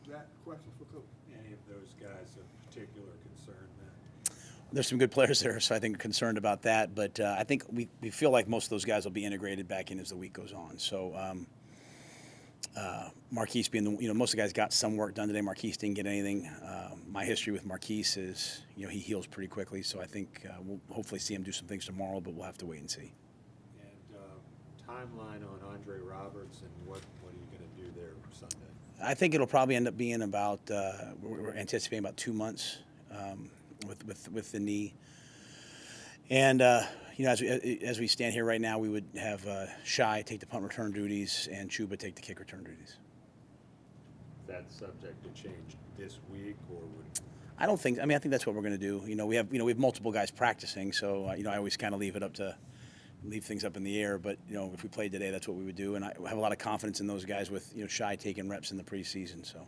that question for Coach? Any of those guys of particular concern, Matt? There's some good players there, so I think concerned about that. But I think we feel like most of those guys will be integrated back in as the week goes on. So Marquise being most of the guys got some work done today. Marquise didn't get anything. My history with Marquise is he heals pretty quickly, so I think we'll hopefully see him do some things tomorrow, but we'll have to wait and see. And timeline on Andre Roberts and what are you going to do there Sunday? I think it'll probably end up being about we're anticipating about 2 months with the knee. And as we stand here right now, we would have Shai take the punt return duties and Chuba take the kick return duties. Is that subject to change this week, or would? I don't think. I mean, I think that's what we're going to do. We have multiple guys practicing, so I always kind of leave things up in the air. But if we played today, that's what we would do. And I have a lot of confidence in those guys with Shai taking reps in the preseason. So.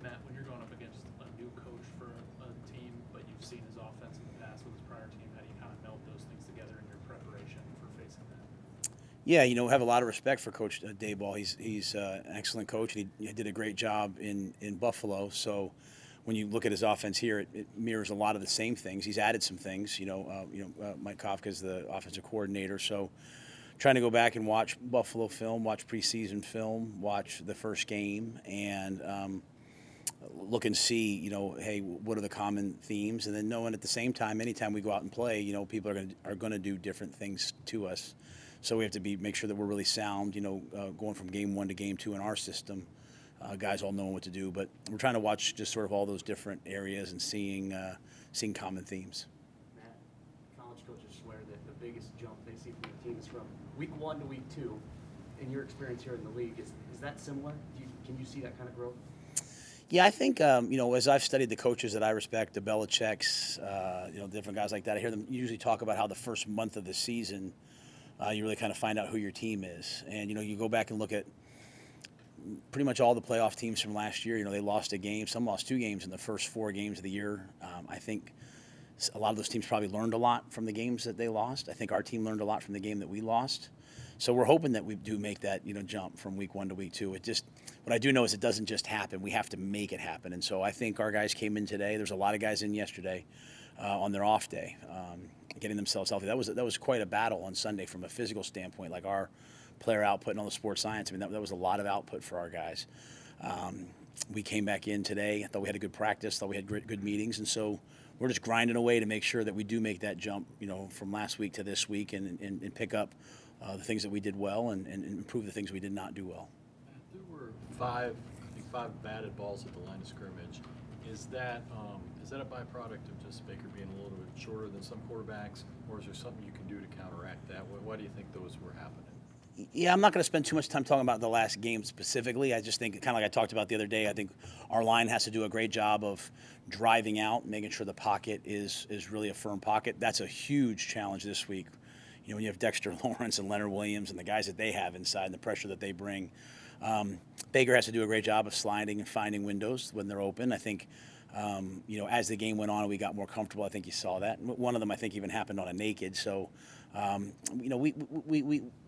Matt, when you're going up against a new coach for a team, but you've seen his offense in the past with his prior team, how do you kind of meld those things together in your preparation for facing that? Yeah, we have a lot of respect for Coach Dayball. He's an excellent coach, and he did a great job in Buffalo. So when you look at his offense here, it mirrors a lot of the same things. He's added some things. Mike Kafka's the offensive coordinator, so trying to go back and watch Buffalo film, watch preseason film, watch the first game, and look and see, hey, what are the common themes? And then knowing at the same time, anytime we go out and play, people are going to do different things to us. So we have to make sure that we're really sound, going from game 1 to game 2 in our system. Guys all knowing what to do, but we're trying to watch just sort of all those different areas and seeing common themes. Matt, college coaches swear that the biggest jump they see from the team is from week 1 to week 2. In your experience here in the league, is that similar? Can you see that kind of growth? Yeah, I think as I've studied the coaches that I respect, the Belichick's, different guys like that, I hear them usually talk about how the first month of the season, you really kind of find out who your team is, and you go back and look at pretty much all the playoff teams from last year. They lost a game, some lost 2 games in the first 4 games of the year. I think a lot of those teams probably learned a lot from the games that they lost. I think our team learned a lot from the game that we lost. So we're hoping that we do make that jump from week 1 to week 2. What I do know is it doesn't just happen. We have to make it happen. And so I think our guys came in today. There's a lot of guys in yesterday on their off day, getting themselves healthy. That was quite a battle on Sunday from a physical standpoint. Like our player output and all the sports science. I mean, that was a lot of output for our guys. We came back in today. I thought we had a good practice. Thought we had good meetings, and so we're just grinding away to make sure that we do make that jump, from last week to this week, and pick up the things that we did well and improve the things we did not do well. There were 5 batted balls at the line of scrimmage. Is that a byproduct of just Baker being a little bit shorter than some quarterbacks, or is there something you can do to counteract that? Why do you think those were happening? Yeah, I'm not going to spend too much time talking about the last game specifically. I just think, kind of like I talked about the other day, I think our line has to do a great job of driving out, making sure the pocket is really a firm pocket. That's a huge challenge this week. When you have Dexter Lawrence and Leonard Williams and the guys that they have inside and the pressure that they bring, Baker has to do a great job of sliding and finding windows when they're open. I think, as the game went on, we got more comfortable. I think you saw that. One of them, I think, even happened on a naked. So,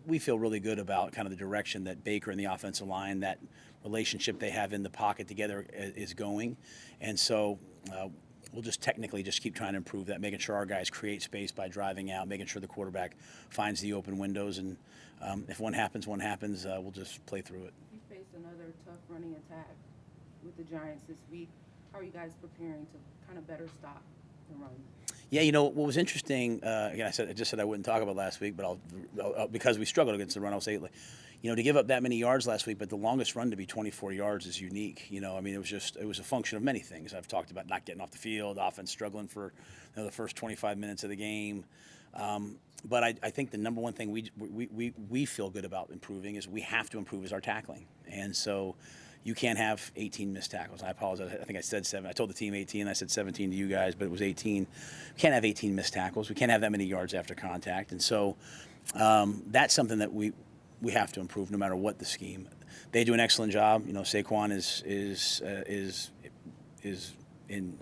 we feel really good about kind of the direction that Baker and the offensive line, that relationship they have in the pocket together is going. And so we'll just technically just keep trying to improve that, making sure our guys create space by driving out, making sure the quarterback finds the open windows. And if one happens, we'll just play through it. You faced another tough running attack with the Giants this week. How are you guys preparing to kind of better stop the run? Yeah, what was interesting, again, I just said I wouldn't talk about last week, but I'll because we struggled against the run, I'll say it. To give up that many yards last week, but the longest run to be 24 yards is unique. I mean, it was a function of many things. I've talked about not getting off the field, offense struggling for the first 25 minutes of the game. But I think the number one thing we feel good about improving is we have to improve is our tackling. And so you can't have 18 missed tackles. I apologize. I think I said 7. I told the team 18. I said 17 to you guys, but it was 18. We can't have 18 missed tackles. We can't have that many yards after contact. And so that's something that we have to improve no matter what the scheme. They do an excellent job. Saquon is in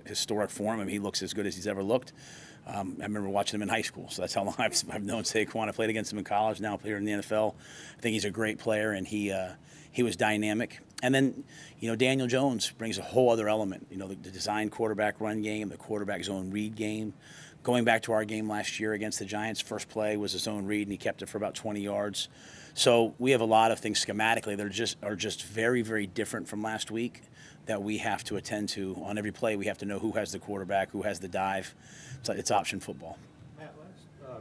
historic form. I mean, he looks as good as he's ever looked. I remember watching him in high school, so that's how long I've known Saquon. I played against him in college, now here in the NFL. I think he's a great player, and he was dynamic. And then, Daniel Jones brings a whole other element. The design quarterback run game, the quarterback zone read game. Going back to our game last year against the Giants, first play was a zone read, and he kept it for about 20 yards. So we have a lot of things schematically that are just very, very different from last week that we have to attend to. On every play, we have to know who has the quarterback, who has the dive. It's option football. Matt,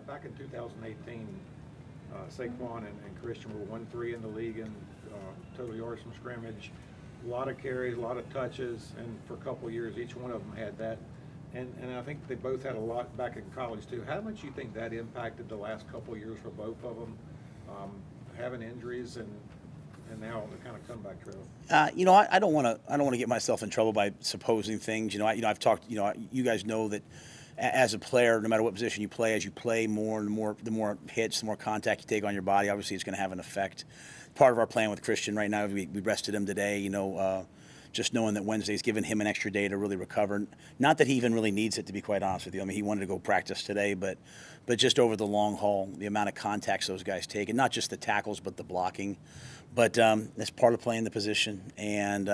back in 2018, Saquon and Christian were 1-3 in the league in total yards from scrimmage. A lot of carries, a lot of touches, and for a couple of years, each one of them had that. And I think they both had a lot back in college too. How much do you think that impacted the last couple of years for both of them, having injuries and now the kind of comeback trail? I don't want to get myself in trouble by supposing things. I've talked. You guys know that as a player, no matter what position you play, as you play more and more, the more hits, the more contact you take on your body, obviously it's going to have an effect. Part of our plan with Christian right now, we rested him today. Just knowing that Wednesday's given him an extra day to really recover. Not that he even really needs it, to be quite honest with you. I mean, he wanted to go practice today, but just over the long haul, the amount of contacts those guys take, and not just the tackles, but the blocking. But that's part of playing the position, and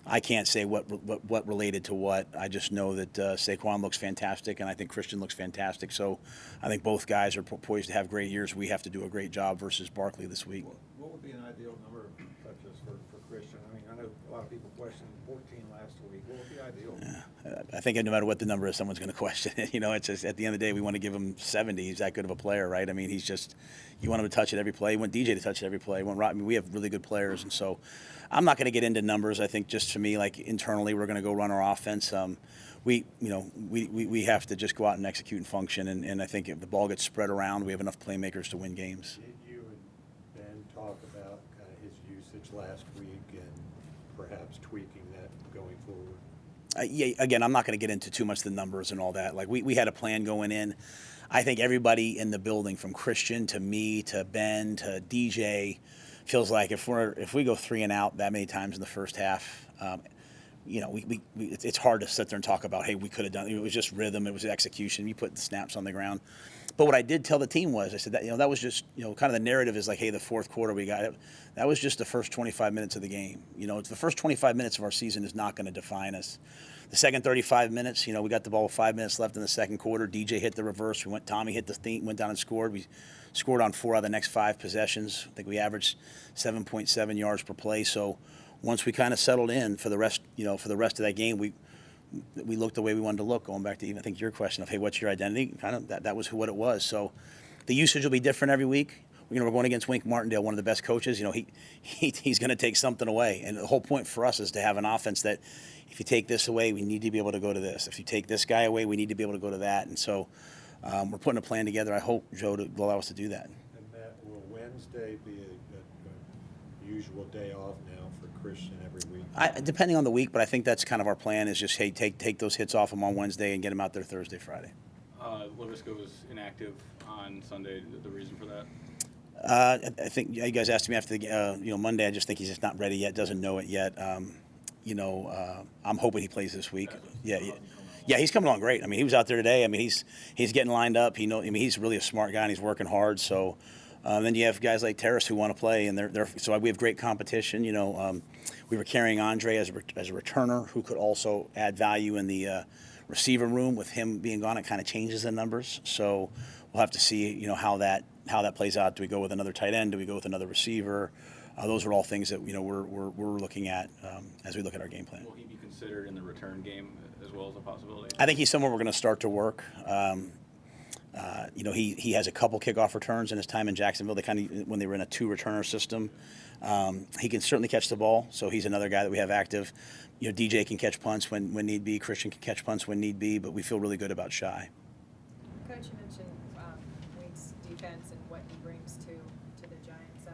I can't say what related to what. I just know that Saquon looks fantastic, and I think Christian looks fantastic. So I think both guys are poised to have great years. We have to do a great job versus Barkley this week. What would be an ideal number of touches for Christian? I mean, I know a lot of people questioned 14 last week. What would be ideal? I think no matter what the number is, someone's going to question it. It's just at the end of the day, we want to give him 70. He's that good of a player, right? I mean, you want him to touch it every play. You want DJ to touch it every play. We have really good players, and so I'm not going to get into numbers. I think just for me, like internally, we're going to go run our offense. We have to just go out and execute and function, and I think if the ball gets spread around, we have enough playmakers to win games. Did you and Ben talk about kind of his usage last week and perhaps tweaking that going forward? Again, I'm not going to get into too much of the numbers and all that. Like we had a plan going in. I think everybody in the building, from Christian to me to Ben to DJ, feels like if we go 3 and out that many times in the first half, it's hard to sit there and talk about, hey, we could have done it. It was just rhythm, it was execution. You put the snaps on the ground. But what I did tell the team was, I said that was just kind of the narrative is like, hey, the fourth quarter we got it. That was just the first 25 minutes of the game. It's the first 25 minutes of our season is not going to define us. The second 35 minutes, we got the ball with 5 minutes left in the second quarter. DJ hit the reverse. Tommy hit the thing, went down and scored. We scored on 4 out of the next 5 possessions. I think we averaged 7.7 yards per play. So once we kind of settled in for the rest of that game, we looked the way we wanted to look. Going back to even I think your question of, hey, what's your identity? Kind of that was what it was. So the usage will be different every week. We're going against Wink Martindale, one of the best coaches. He's going to take something away, and the whole point for us is to have an offense that, if you take this away, we need to be able to go to this. If you take this guy away, we need to be able to go to that. And so we're putting a plan together. I hope Joe to allow us to do that. And Matt, will Wednesday be a usual day off now for Christian every week? Depending on the week, but I think that's kind of our plan is just, hey, take those hits off him on Wednesday and get him out there Thursday, Friday. Lavisco was inactive on Sunday. The reason for that? I think you guys asked me after the Monday. I just think he's just not ready yet, doesn't know it yet. I'm hoping he plays this week. Yeah, he's coming along great. I mean, he was out there today. I mean, he's getting lined up. He's really a smart guy and he's working hard. So then you have guys like Terrace who want to play, and so we have great competition. We were carrying Andre as a returner who could also add value in the receiver room. With him being gone, it kind of changes the numbers. So we'll have to see how that plays out. Do we go with another tight end? Do we go with another receiver? Those are all things that we're looking at as we look at our game plan. Will he be considered in the return game as well as a possibility? I think he's somewhere we're going to start to work. He has a couple kickoff returns in his time in Jacksonville. When they were in a 2-returner system, he can certainly catch the ball. So he's another guy that we have active. DJ can catch punts when need be. Christian can catch punts when need be. But we feel really good about Shy. Coach, you mentioned Wink's defense and what he brings to the Giants.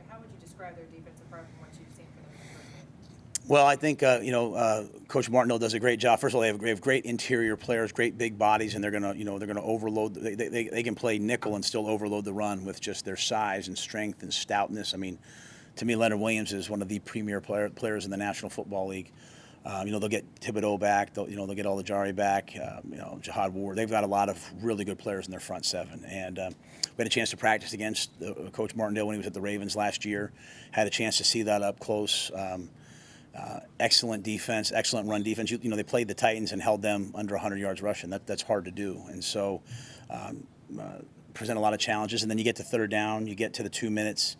How would you describe their defense apart from what you've seen from them in the first game? Well, I think Coach Martindale does a great job. First of all, they have great interior players, great big bodies, and they're gonna overload. They can play nickel and still overload the run with just their size and strength and stoutness. I mean, to me, Leonard Williams is one of the premier players in the National Football League. They'll get Thibodeau back. They'll get Olajari back. Jihad Ward. They've got a lot of really good players in their front seven. And we had a chance to practice against Coach Martindale when he was at the Ravens last year. Had a chance to see that up close. Excellent defense, excellent run defense. They played the Titans and held them under 100 yards rushing. That's hard to do. And so present a lot of challenges. And then you get to third down, you get to the 2 minutes.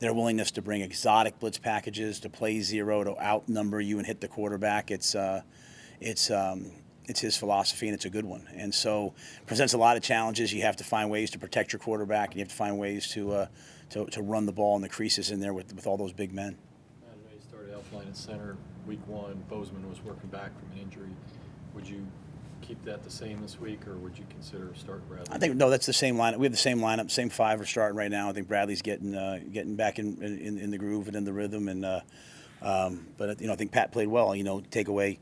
Their willingness to bring exotic blitz packages, to play zero, to outnumber you and hit the quarterback. It's his philosophy, and it's a good one. And so presents a lot of challenges. You have to find ways to protect your quarterback, and you have to find ways to run the ball in the creases in there with all those big men. He started outline at center week 1. Bozeman was working back from an injury. Would you keep that the same this week, or would you consider starting Bradley? I think no, that's the same lineup. We have the same lineup, same 5 are starting right now. I think Bradley's getting back in the groove and in the rhythm, and but I think Pat played well. Take away,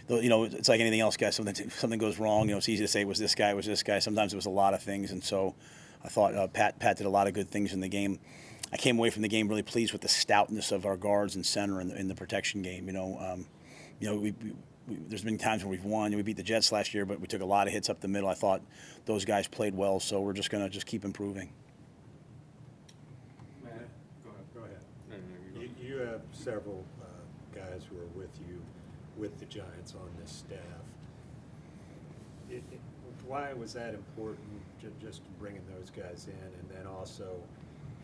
it's like anything else, guys. Something goes wrong. It's easy to say it was this guy, it was this guy. Sometimes it was a lot of things, and so I thought Pat did a lot of good things in the game. I came away from the game really pleased with the stoutness of our guards and center in the protection game. There's been times when we've won. We beat the Jets last year, but we took a lot of hits up the middle. I thought those guys played well, so we're just going to keep improving. Matt, go ahead. You have several guys who are with you, with the Giants on this staff. Why was that important, just bringing those guys in? And then also,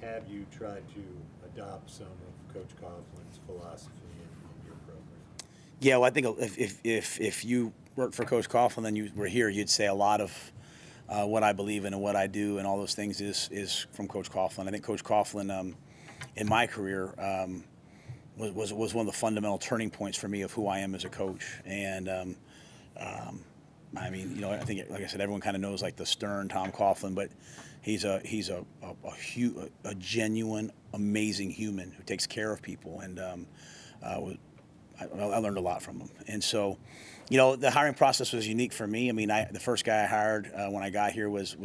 have you tried to adopt some of Coach Coughlin's philosophy in your program? Yeah, well, I think if you worked for Coach Coughlin and you were here, you'd say a lot of what I believe in and what I do and all those things is from Coach Coughlin. I think Coach Coughlin, in my career, was one of the fundamental turning points for me of who I am as a coach. And I think, like I said, everyone kind of knows like the stern Tom Coughlin, but he's a genuine, amazing human who takes care of people, and I learned a lot from him. And so, the hiring process was unique for me. The first guy I hired when I got here was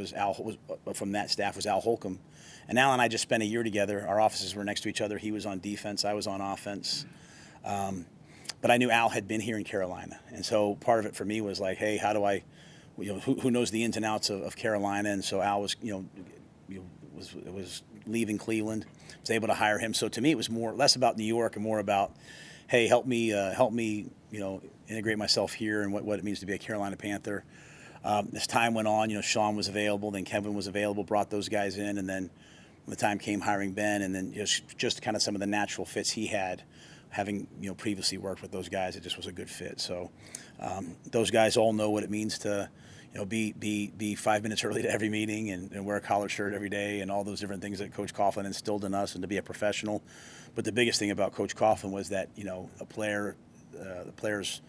from that staff was Al Holcomb. And Al and I just spent a year together. Our offices were next to each other. He was on defense. I was on offense. But I knew Al had been here in Carolina. And so part of it for me was like, hey, how do I, who knows the ins and outs of Carolina? And so Al was, was leaving Cleveland. I was able to hire him. So to me, it was less about New York and more about, hey, help me, integrate myself here and what it means to be a Carolina Panther. As time went on, Sean was available, then Kevin was available, brought those guys in, and then when the time came hiring Ben, and then just kind of some of the natural fits he had, having previously worked with those guys, it just was a good fit. So those guys all know what it means to be 5 minutes early to every meeting and wear a collared shirt every day and all those different things that Coach Coughlin instilled in us, and to be a professional. But the biggest thing about Coach Coughlin was that the player's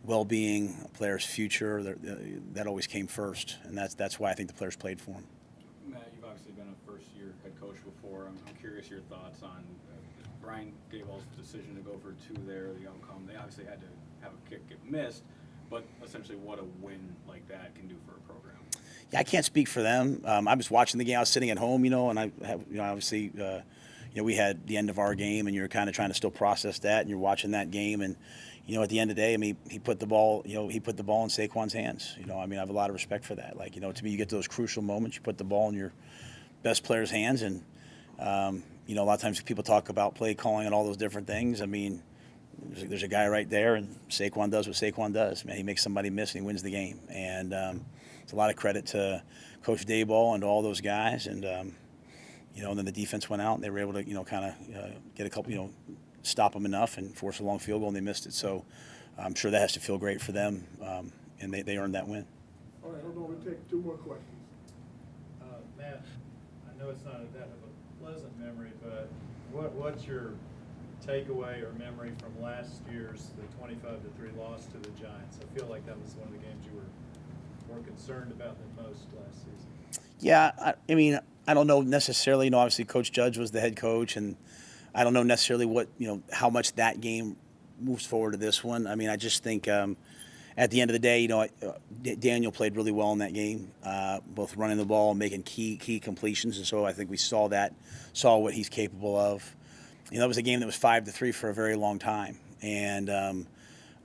well-being, a player's future, that always came first, and that's why I think the players played for him. Matt, you've obviously been a first-year head coach before. I'm curious your thoughts on Brian Daboll's decision to go for 2 there, the outcome. They obviously had to have a kick get missed, but essentially what a win like that can do for a program. Yeah, I can't speak for them. I was watching the game. I was sitting at home, and I have, obviously, we had the end of our game, and you're kind of trying to still process that, and you're watching that game, and at the end of the day, he put the ball, in Saquon's hands. I have a lot of respect for that. To me, you get those crucial moments, you put the ball in your best player's hands, and a lot of times people talk about play calling and all those different things. There's a guy right there, and Saquon does what Saquon does. Man, he makes somebody miss, and he wins the game. And it's a lot of credit to Coach Daboll and to all those guys. And and then the defense went out, and they were able to get a couple, stop them enough and force a long field goal, and they missed it. So I'm sure that has to feel great for them, and they earned that win. All right, hold on, we'll take 2 more questions. Matt, I know it's not that of a pleasant memory, but what's your takeaway or memory from last year's, the 25-3 loss to the Giants? I feel like that was one of the games you were more concerned about than most last season. Yeah, I don't know necessarily. Obviously, Coach Judge was the head coach, and I don't know necessarily what how much that game moves forward to this one. I just think at the end of the day, Daniel played really well in that game, both running the ball and making key completions, and so I think we saw what he's capable of. That was a game that was 5-3 for a very long time, and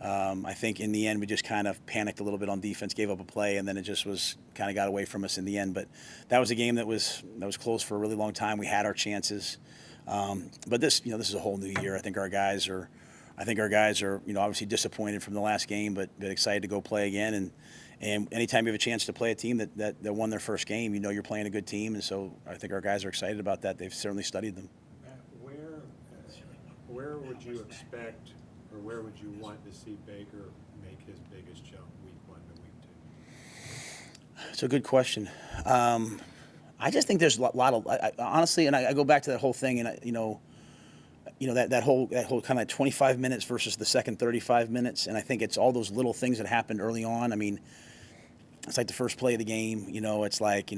I think in the end we just kind of panicked a little bit on defense, gave up a play, and then it just was kind of got away from us in the end. But that was a game that was close for a really long time. We had our chances, but this is a whole new year. I think our guys are obviously disappointed from the last game, but excited to go play again. And anytime you have a chance to play a team that won their first game, you're playing a good team, and so I think our guys are excited about that. They've certainly studied them. Where would you expect, or where would you want to see Baker make his biggest jump week 1 to week 2? It's a good question. I just think there's a lot of honestly, and I go back to that whole thing, and that whole kind of 25 minutes versus the second 35 minutes, and I think it's all those little things that happened early on. I mean, it's like the first play of the game. It's like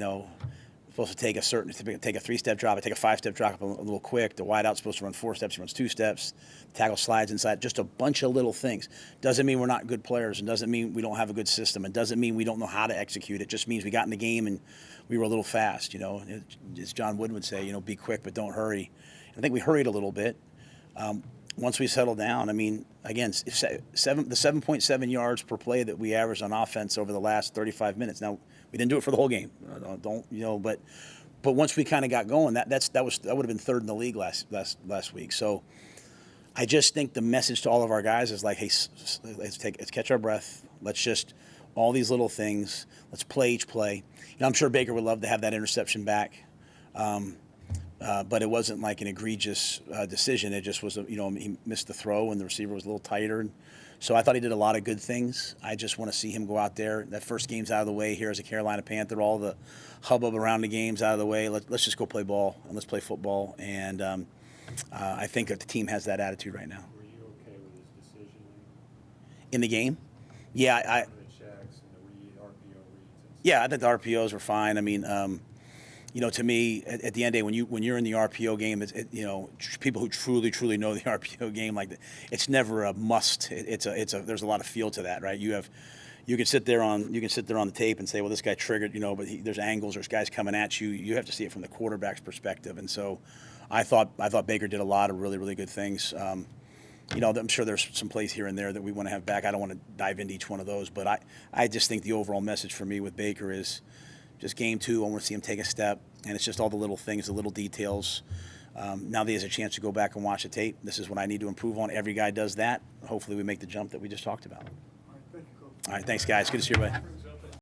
supposed to take a 3-step drop, I take a 5-step drop a little quick. The wideout's supposed to run 4 steps, he runs 2 steps. The tackle slides inside. Just a bunch of little things. Doesn't mean we're not good players, and doesn't mean we don't have a good system, and doesn't mean we don't know how to execute. It just means we got in the game and we were a little fast. As John Wooden would say, be quick but don't hurry. And I think we hurried a little bit. Once we settled down, I mean, again, the 7.7 yards per play that we averaged on offense over the last 35 minutes. Now, we didn't do it for the whole game, but once we kind of got going, that would have been third in the league last week. So I just think the message to all of our guys is like, hey, let's catch our breath. Let's just all these little things. Let's play each play. I'm sure Baker would love to have that interception back. But it wasn't like an egregious decision. It just was, he missed the throw and the receiver was a little tighter. So I thought he did a lot of good things. I just want to see him go out there. That first game's out of the way here as a Carolina Panther. All the hubbub around the game's out of the way. Let's just go play ball and let's play football. And I think that the team has that attitude right now. Were you okay with his decision? In the game? Yeah, The checks and the RPO reads. Yeah, I think the RPOs were fine. I mean, to me, at the end of the day, when you're in the RPO game, people who truly know the RPO game, like it's never a must. There's a lot of feel to that, right? You can sit there on the tape and say, well, this guy triggered, but there's angles, there's guys coming at you. You have to see it from the quarterback's perspective, and so I thought Baker did a lot of really, really good things. I'm sure there's some plays here and there that we want to have back. I don't want to dive into each one of those, but I just think the overall message for me with Baker is just game 2, I want to see him take a step, and it's just all the little things, the little details. Now that he has a chance to go back and watch the tape, this is what I need to improve on. Every guy does that. Hopefully we make the jump that we just talked about. All right, thank you, Coach. All right, thanks, guys. Good to see you, buddy.